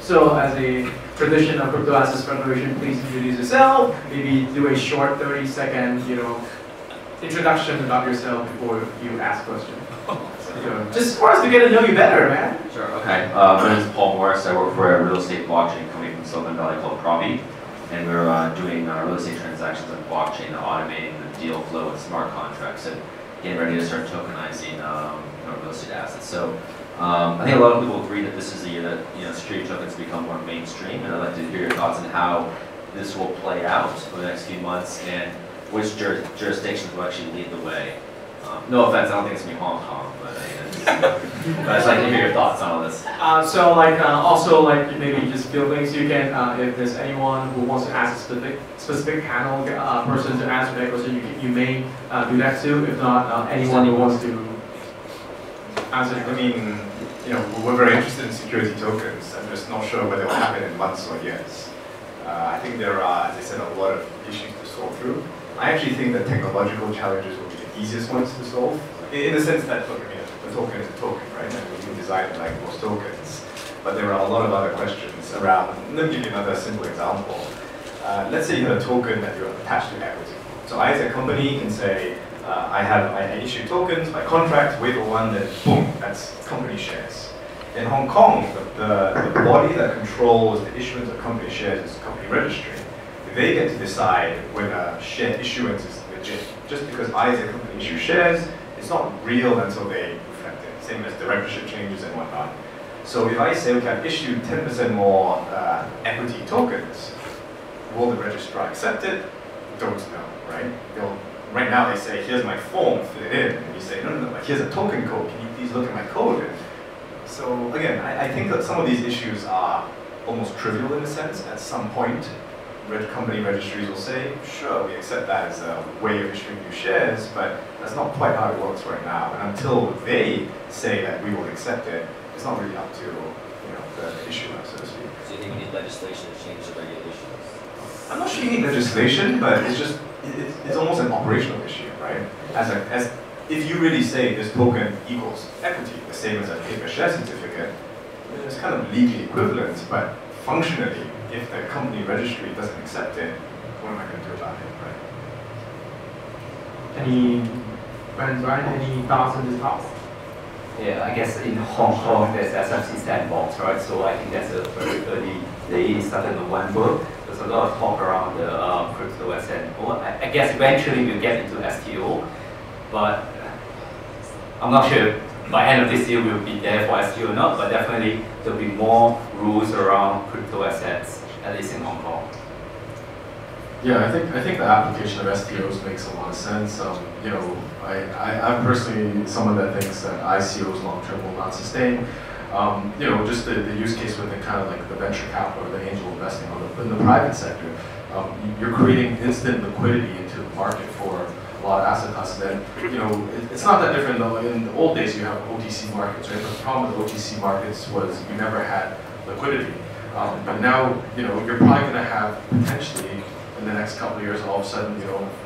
So as a tradition of Crypto Assets Federation, please introduce yourself. Maybe do a short 30-second, introduction about yourself before you ask questions. So, just for us to get to know you better, man. Sure. Okay. My name is Paul Morris. I work for a real estate blockchain company from Silicon Valley called Provi, and we're doing real estate transactions on blockchain, automating the deal flow with smart contracts, and getting ready to start tokenizing real estate assets. So I think a lot of people agree that this is the year that security tokens become more mainstream, and I'd like to hear your thoughts on how this will play out over the next few months and which jurisdictions will actually lead the way. No offense, I don't think it's going to be Hong Kong, but I'd just like to hear your thoughts on all this. Also maybe just buildings. You can, if there's anyone who wants to ask a specific panel person to answer that question, you may do that too. If not, anyone who wants to answer. I mean, we're very interested in security tokens. I'm just not sure whether it will happen in months or years. I think there are, as I said, a lot of issues to sort through. I actually think that technological challenges will be the easiest ones to solve, in the sense that, look, a token is a token, right? And we can design it like most tokens. But there are a lot of other questions around. Let me give you another simple example. Let's say you have a token that you're attached to equity. So I, as a company, can say, I issue tokens by contract, wait for one, then boom, that's company shares. In Hong Kong, the body that controls the issuance of company shares is company registry. They get to decide whether share issuance is legit. Just because I, as a company, issue shares, it's not real until they reflect it. Same as directorship changes and whatnot. So if I say, okay, I've issued 10% more equity tokens, will the registrar accept it? Don't know, right? Right now they say, here's my form, fill it in. And you say, no, but here's a token code. Can you please look at my code? So again, I think that some of these issues are almost trivial in a sense. At some point, company registries will say, sure, we accept that as a way of issuing new shares, but that's not quite how it works right now. And until they say that we will accept it, it's not really up to the issuer, so to speak. So you think you need legislation to change the regulations? I'm not sure you need legislation, but it's almost an operational issue, right? As if you really say this token equals equity, the same as a paper share certificate, it's kind of legally equivalent, but functionally, if the company registry doesn't accept it, what am I going to do about it, right? Any thoughts on this topic? Yeah, I guess in Hong Kong there's SFC sandbox, right? So I think that's a very early day, started in November. There's a lot of talk around the crypto asset. I guess eventually we'll get into STO, but I'm not sure by end of this year we'll be there for STO or not, but definitely there'll be more rules around crypto assets, at least in Hong Kong. Yeah, I think the application of STOs makes a lot of sense. I'm personally someone that thinks that ICOs long term will not sustain. Just the use case within kind of like the venture capital or the angel investing in the private sector, you're creating instant liquidity into the market for a lot of asset classes. And it's not that different though. In the old days, you have OTC markets, right? But the problem with OTC markets was you never had liquidity. But now, you're probably going to have potentially in the next couple of years, all of a sudden,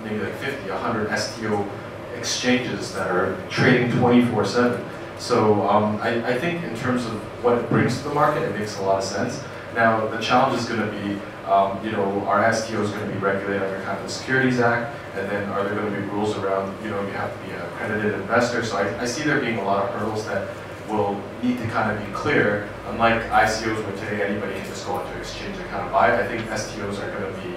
maybe like 50, 100 STO exchanges that are trading 24/7. So I think in terms of what it brings to the market, it makes a lot of sense. Now the challenge is going to be, are STOs going to be regulated under kind of the Securities Act, and then are there going to be rules around, you have to be an accredited investor. So I see there being a lot of hurdles that will need to kind of be clear. Unlike ICOs where today anybody can just go into an exchange and kind of buy it, I think STOs are going to be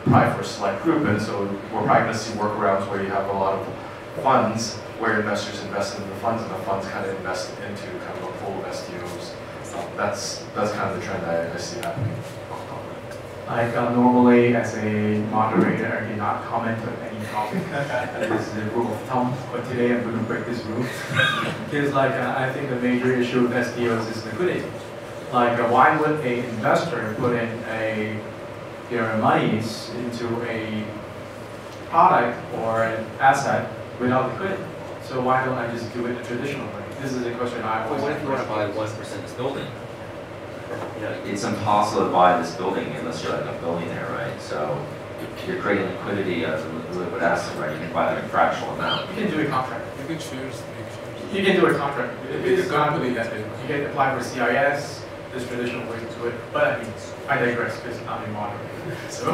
probably for a select group, and so we're probably going to see workarounds where you have a lot of funds where investors invest in the funds, and the funds kind of invest into kind of a pool of STOs. That's kind of the trend I see happening. Normally, as a moderator, I cannot comment on any topic. This is the rule of thumb, but today I'm going to break this rule. Because I think the major issue with STOs is liquidity. Why would an investor put in their monies into a product or an asset without liquidity? So why don't I just do it the traditional way? This is a question I always What if you want to buy 1% of this building? It's impossible to buy this building unless you're like a billionaire, right? So you're creating liquidity as a liquid asset, right? You can buy like a fractional amount. You can do a contract. You can choose. You can do a contract. It's going to be that big. You can apply for CIS. this traditional way to it. But I mean, I digress because I'm a moderator. So,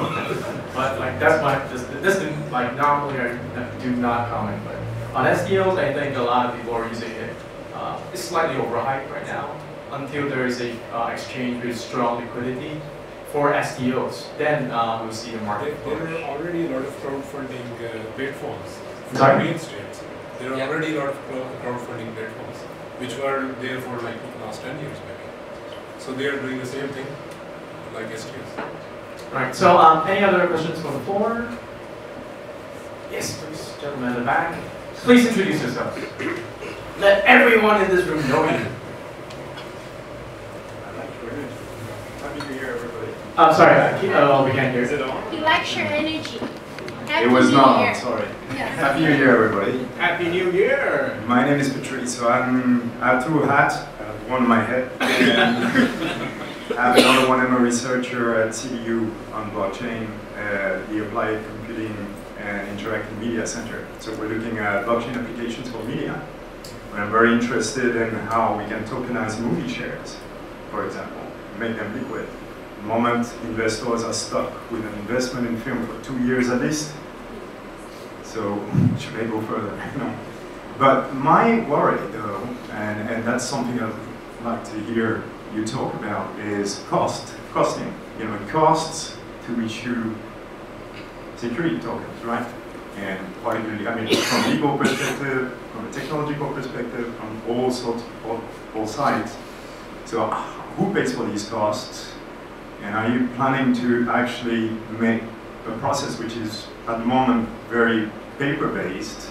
but like that's my this like normally I do not comment, but on STOs I think a lot of people are using it. It's slightly overhyped right now until there is a exchange with strong liquidity for STOs. Then we'll see the market. There are already a lot of crowdfunding platforms for Sorry? real estate. There are already a lot of crowdfunding platforms which were there for like last 10 years maybe. So they are doing the same thing like STOs. Right. So any other questions from the floor? Yes, please, gentleman in the back. Please introduce yourself. Let everyone in this room know you. Happy New Year, everybody. Sorry, we can't hear. Is it on? You lecture energy. Happy It was New not Year. on, sorry. Yeah. Happy New Year, everybody. Happy New Year! My name is Patrice, so I have two hats, one on my head, and I have another one. I'm a researcher at CDU on blockchain, the Applied Computing and Interactive Media Center. So we're looking at blockchain applications for media. And I'm very interested in how we can tokenize movie shares, for example, make them liquid. At the moment, investors are stuck with an investment in film for 2 years at least. So should I go further? No. But my worry, though, and that's something I'd like to hear you talk about, is costing. You know, it costs to issue security tokens, right? And particularly, I mean, from a legal perspective, from a technological perspective, from all sorts, all sides. So who pays for these costs? And are you planning to actually make a process which is at the moment very paper-based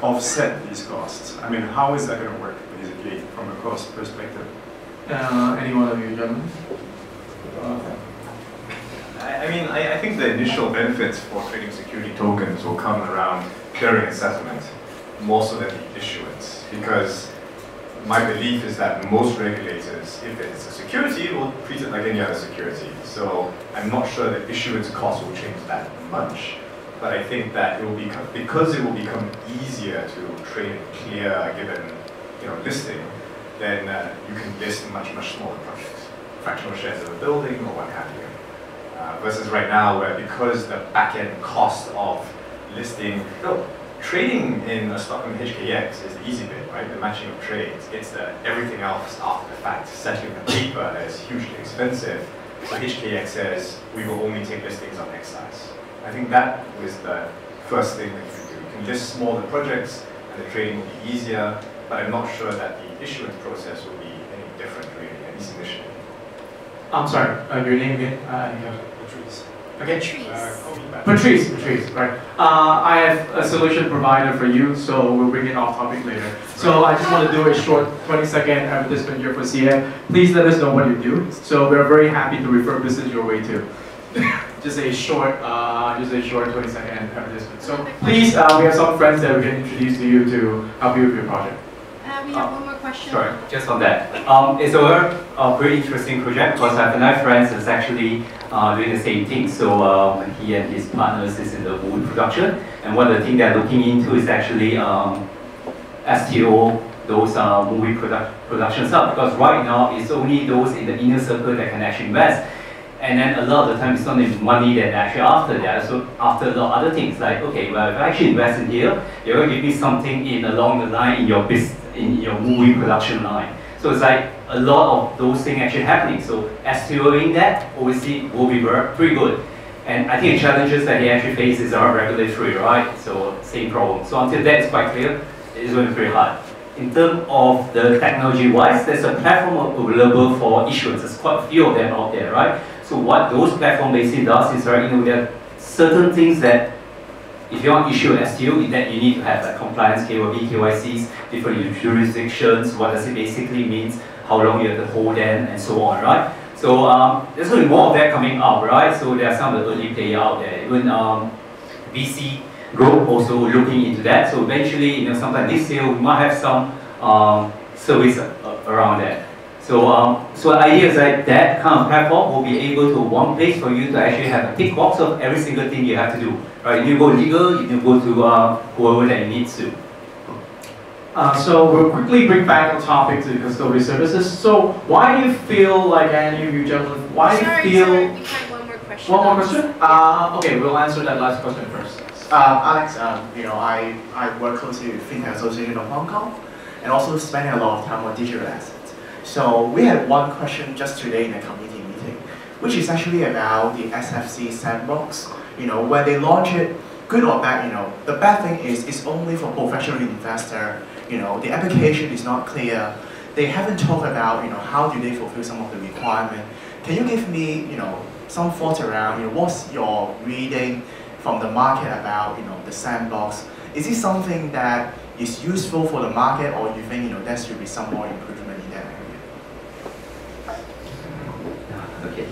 offset these costs? I mean, how is that going to work, basically, from a cost perspective? Any one of you gentlemen? I think the initial benefits for trading security tokens will come around clearing and settlement, more so than the issuance. Because my belief is that most regulators, if it's a security, will treat it like any other security. So I'm not sure that issuance costs will change that much. But I think that it will become, because it will become easier to trade and clear given listing, then you can list much smaller projects, fractional shares of a building or what have you. Versus right now, where because the back-end cost of listing, trading in a stock on HKX is the easy bit, right? The matching of trades. It's everything else after the fact, settling the paper that is hugely expensive. So HKX says we will only take listings on X size. I think that was the first thing that you can do. You can list smaller projects, and the trading will be easier. But I'm not sure that the issuance process will be any different, really, at least initially. I'm sorry, your name again? Patrice. Okay. Call me back. Patrice, right. I have a solution provider for you, so we'll bring it off topic later. So I just want to do a short 20-second advertisement here for CF. Please let us know what you do. So we're very happy to refer business your way too. just a short 20-second advertisement. So please, we have some friends that we can introduce to you to help you with your project. We have one more question. Sorry, just on that. It's a very interesting project because I have another friend that's actually doing the same thing. So he and his partners is in the movie production, and one of the things they're looking into is actually STO, those movie production stuff. Because right now it's only those in the inner circle that can actually invest. And then a lot of the time it's not the money that actually after that. So after a lot of other things like, okay, well, if I actually invest in here, you're going to give me something in along the line in your business, in your movie production line. So it's like a lot of those things actually happening. So STOing that obviously will be pretty good. And I think the challenges that he actually faces are regulatory, right? So same problem. So until that is quite clear, it's going to be pretty hard. In terms of the technology-wise, there's a platform available for issuance. There's quite a few of them out there, right? So what those platform basically does is, right, there are certain things that if you want to issue an STO, that you need to have like compliance, KYB, KYCs, different jurisdictions, what does it basically means, how long you have to hold them, and so on, right? So there's going to be more of that coming up, right? So there are some of the early players out there. Even VC group also looking into that. So eventually, sometime this year, we might have some service around that. So the idea is that that kind of platform will be able to one place for you to actually have a tick box of every single thing you have to do. Right? You go legal, you can go to whoever that you need to. So we'll quickly bring back the topic to custodial services. So why do you feel like any of you gentlemen? Why do you feel? Sorry, we had one more question. One more question? Okay, we'll answer that last question first. Alex, I work closely with FinTech Association of Hong Kong and also spending a lot of time on digital assets. So we had one question just today in a committee meeting, which is actually about the SFC sandbox. When they launch it, good or bad, the bad thing is it's only for professional investor. The application is not clear. They haven't talked about, how do they fulfill some of the requirement. Can you give me, some thoughts around, what's your reading from the market about, the sandbox? Is it something that is useful for the market, or you think, there should be some more improvement in that area? Okay.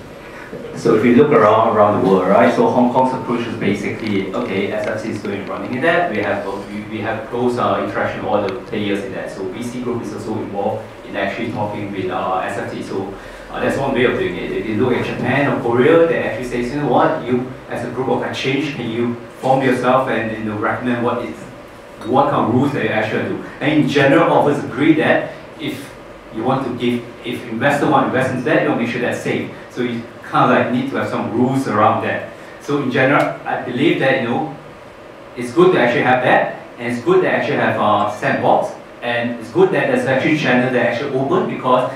So if you look around the world, right? So Hong Kong's approach is basically, okay, SFC is going running in that. We have close interaction with all the players in that. So VC Group is also involved in actually talking with SFC. So that's one way of doing it. If you look at Japan or Korea, they actually say, you know what, you as a group of exchange, can you form yourself and recommend what kind of rules that you actually do. And in general, offers agree that if investor want to invest into that, you'll make sure that's safe. So you kind of like need to have some rules around that. So in general, I believe that it's good to actually have that, and it's good to actually have a sandbox, and it's good that there's actually channel that actually open because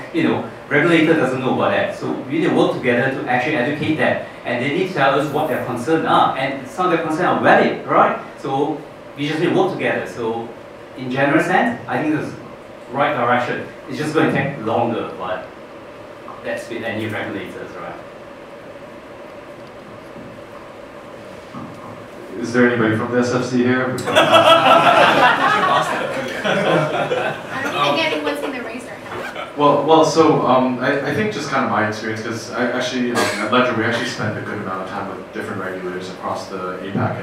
regulator doesn't know about that. So we need to work together to actually educate them, and they need to tell us what their concerns are, and some of their concerns are valid, right? So we just need to work together. So in general sense, I think it's right direction. It's just going to take longer, but that's with any regulators, right? Is there anybody from the SFC here? I don't think anyone's going to raise their hand. Well, so I think just kind of my experience, because I actually, at Ledger, we actually spend a good amount of time with different regulators across the APAC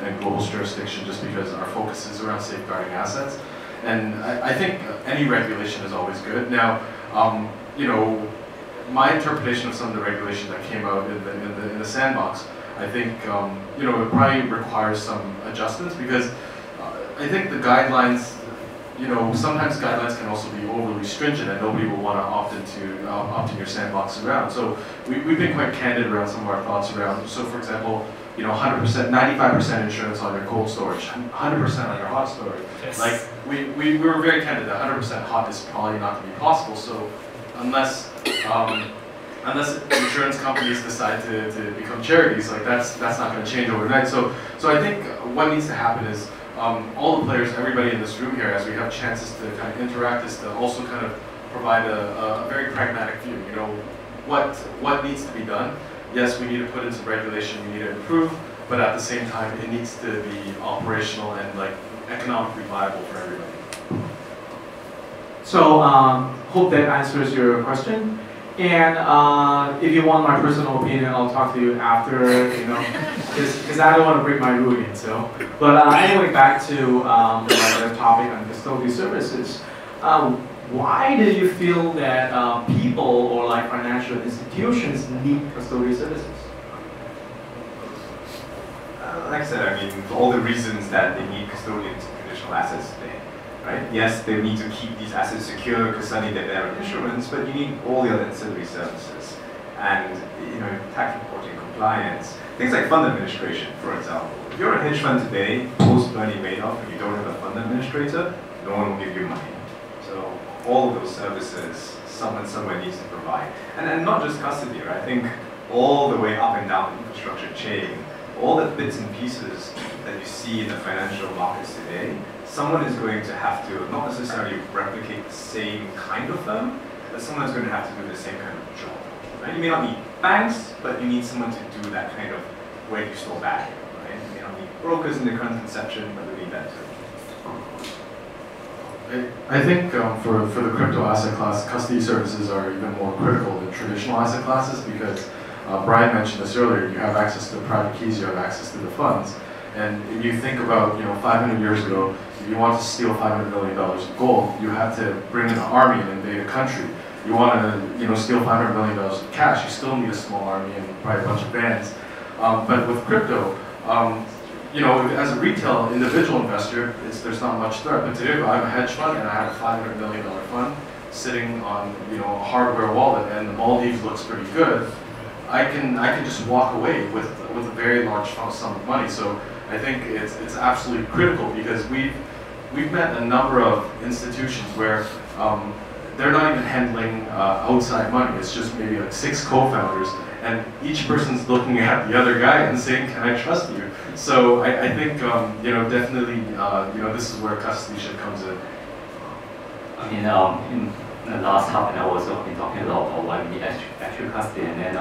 and global jurisdiction, just because our focus is around safeguarding assets. And I think any regulation is always good. Now, my interpretation of some of the regulation that came out in the sandbox, I think it probably requires some adjustments, because I think the guidelines, sometimes guidelines can also be overly stringent and nobody will want to opt in your sandbox around. So we've been quite candid around some of our thoughts around. So for example, 100%, 95% insurance on your cold storage, 100% on your hot storage. Yes. Like we were very candid that 100% hot is probably not going to be possible. So unless insurance companies decide to become charities, like that's not going to change overnight. So I think what needs to happen is all the players, everybody in this room here, as we have chances to kind of interact, is to also kind of provide a very pragmatic view. What needs to be done. Yes, we need to put in some regulation, we need to improve, but at the same time, it needs to be operational and like economically viable for everybody. So hope that answers your question. And if you want my personal opinion, I'll talk to you after, because I don't want to break my rule in. So, but anyway, back to the topic on custodial services. Why do you feel that people or like financial institutions need custodial services? Like I said, for all the reasons that they need custodians in traditional assets today. Right? Yes, they need to keep these assets secure because suddenly they're an insurance, but you need all the other ancillary services. And tax reporting, compliance, things like fund administration, for example. If you're a hedge fund today, post-Bernie Madoff, and you don't have a fund administrator, no one will give you money. So all of those services, someone somewhere needs to provide. And not just custody, right? I think all the way up and down the infrastructure chain, all the bits and pieces that you see in the financial markets today, someone is going to have to not necessarily replicate the same kind of firm, but someone is going to have to do the same kind of job. Right? You may not need banks, but you need someone to do that kind of where you store value. Right? You may not need brokers in the current conception, but you need that too. I think for the crypto asset class, custody services are even more critical than traditional asset classes, because Brian mentioned this earlier, you have access to the private keys, you have access to the funds. And if you think about 500 years ago, if you want to steal $500 million of gold, you had to bring in an army and invade a country. You want to steal $500 million of cash, you still need a small army and probably a bunch of bands. But with crypto, you know, as a retail individual investor, there's not much there. But today, if I have a hedge fund and I have a $500 million fund sitting on, you know, a hardware wallet, and the Maldives looks pretty good, I can just walk away with a very large sum of money. So I think it's absolutely critical, because we've met a number of institutions where they're not even handling outside money. It's just maybe like 6 co-founders, and each person's looking at the other guy and saying, "Can I trust you?" So I think you know, definitely you know, this is where custody comes in. I mean, in the last half an hour or so, I've been talking a lot about why we need actual custody, and then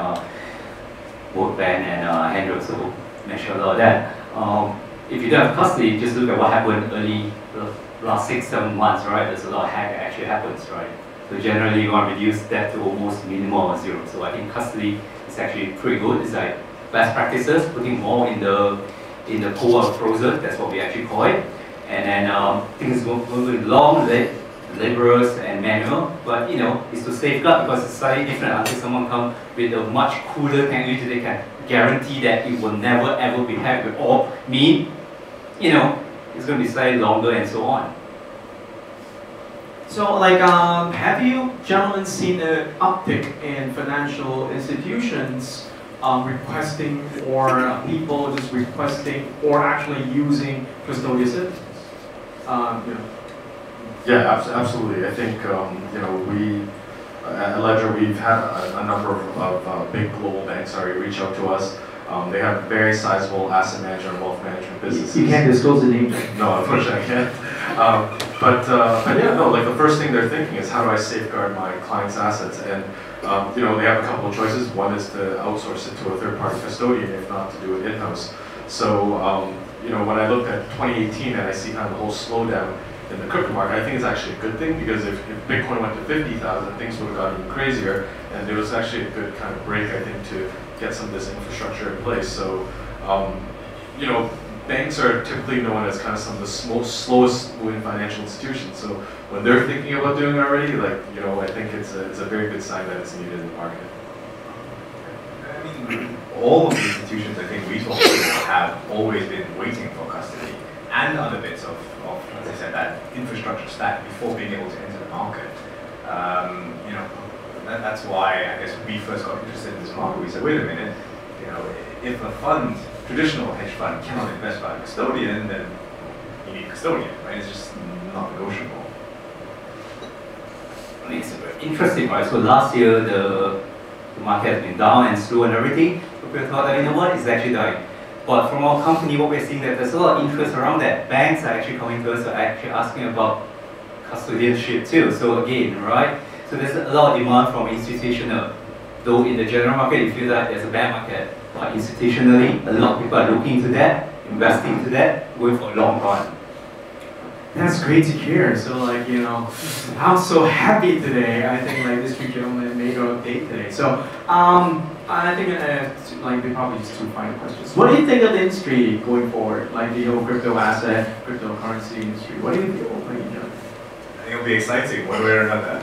both Ben and Henry also mentioned a lot of that. If you don't have custody, just look at what happened early, the last 6-7 months, right? There's a lot of hack that actually happens, right? So generally, you want to reduce that to almost minimal or zero. So I think custody is actually pretty good. It's like best practices, putting more in the pool of frozen. That's what we actually call it. And then things go long, laborious and manual, but you know, it's to safeguard, because it's slightly different until someone comes with a much cooler technology. They can guarantee that it will never ever be hacked, or mean, you know, it's going to be slightly longer and so on. So, like, have you gentlemen seen an uptick in financial institutions requesting, or people just requesting, or actually using custodial systems? You know. Yeah, absolutely. I think you know, we at Ledger, we've had a number of big global banks already reach out to us. They have very sizable asset management and wealth management businesses. You can't disclose the name. No, unfortunately I can't. But yeah, no, like the first thing they're thinking is, how do I safeguard my clients' assets? And you know, they have a couple of choices. One is to outsource it to a third-party custodian, if not to do it in-house. So you know, when I looked at 2018 and I see kind of the whole slowdown in the crypto market, I think it's actually a good thing, because if Bitcoin went to 50,000, things would have gotten even crazier, and it was actually a good kind of break, I think, to get some of this infrastructure in place. So, you know, banks are typically known as kind of some of the slowest moving financial institutions. So when they're thinking about doing it already, like, you know, I think it's a very good sign that it's needed in the market. I mean, all of the institutions I think we talk to have always been waiting for custody and other bits of, as I said, that infrastructure stack before being able to enter the market. You know, that's why I guess we first got interested in this market. We said, wait a minute, you know, if a fund, traditional hedge fund, cannot invest by a custodian, then you need a custodian, right? It's just not negotiable. I mean, it's interesting, right? So last year the market has been down and slow and everything. So we thought that, you know what, it's actually dying. But from our company, what we're seeing that there's a lot of interest around that. Banks are actually coming to us, are actually asking about custodianship too. So again, right? So there's a lot of demand from institutional. Though in the general market, you feel like there's a bad market. But institutionally, a lot of people are looking to that, investing into that, going for a long run. That's great to hear. So, like, you know, I'm so happy today. I think like this two gentlemen made a date today. So, I think like they probably just 2 final questions. What do you think of the industry going forward? Like the whole crypto asset, cryptocurrency industry. What do you feel? Like, you know? I think it'll be exciting one way or another.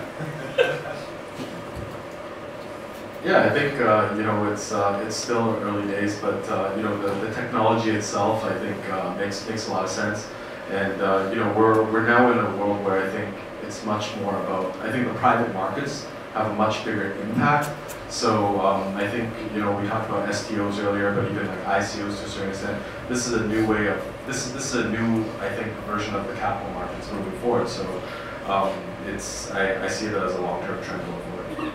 Yeah, I think you know, it's still early days, but you know, the technology itself, I think makes a lot of sense. And you know, we're now in a world where I think it's much more about, I think the private markets have a much bigger impact. So I think, you know, we talked about STOs earlier, but even like ICOs to a certain extent. This is a new way of, this is a new, I think, version of the capital markets moving forward. So I see it as a long-term trend going forward.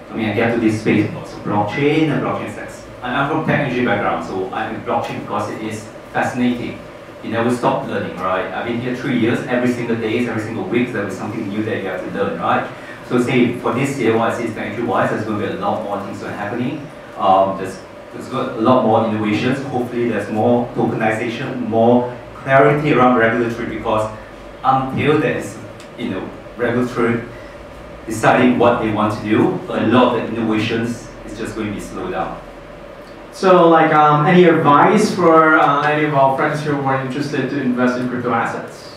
I mean, I get to this space about blockchain and blockchain stacks. I'm from technology background, so I'm in blockchain because it is fascinating. You never stop learning, right? I've been here 3 years, every single day, every single week, there is something new that you have to learn, right? So say, for this year, what I see is technology-wise, there's going to be a lot more things that are happening. There's got a lot more innovations. Hopefully there's more tokenization, more clarity around regulatory, because until there is, you know, regulatory deciding what they want to do, a lot of the innovations is just going to be slowed down. So, like, any advice for any of our friends who are interested to invest in crypto assets?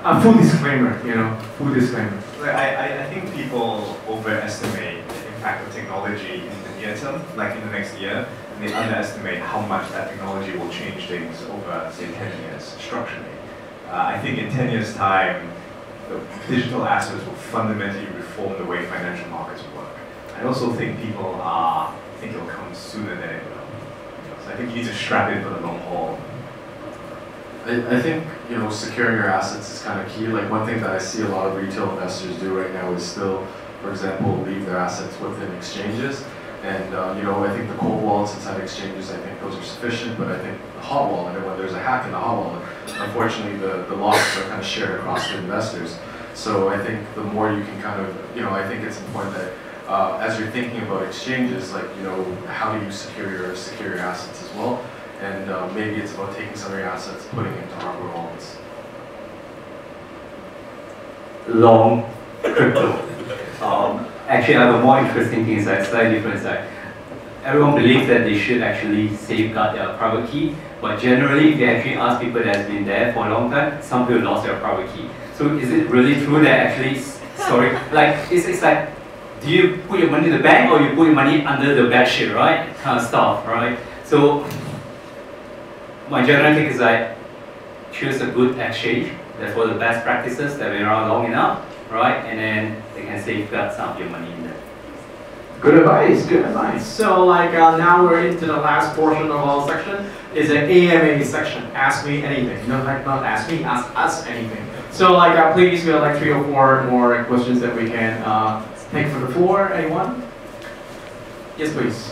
A full disclaimer, you know, full disclaimer. I think people overestimate the impact of technology in the get some, like in the next year, and they underestimate how much that technology will change things over, say, 10 years structurally. I think in 10 years' time, the digital assets will fundamentally reform the way financial markets work. I also think people think it will come sooner than it will. So I think you need to strap in for the long haul. I think, you know, securing your assets is kind of key. Like one thing that I see a lot of retail investors do right now is still, for example, leave their assets within exchanges. And, you know, I think the cold wallets inside exchanges, I think those are sufficient, but I think the hot wallet, and when there's a hack in the hot wallet, unfortunately the losses are kind of shared across the investors. So I think the more you can kind of, you know, I think it's important that as you're thinking about exchanges, like, you know, how do you secure your assets as well? And maybe it's about taking some of your assets, putting it into hardware wallets. Long crypto. Actually, I have a more interesting thing inside, slightly different side. Everyone believes that they should actually safeguard their private key, but generally, if you actually ask people that have been there for a long time, some people lost their private key. So is it really true that actually, sorry, like, it's like, do you put your money in the bank or you put your money under the bed sheet, right? Kind of stuff, right? So my general take is like, choose a good exchange. That's for the best practices that have been around long enough, right? And then they can safeguard some of your money in there. Good advice, good advice. So like now we're into the last portion of our section, is an AMA section, ask me anything. No, like not ask me, ask us anything. So like please, we have like 3 or 4 more questions that we can take from the floor. Anyone? Yes, please.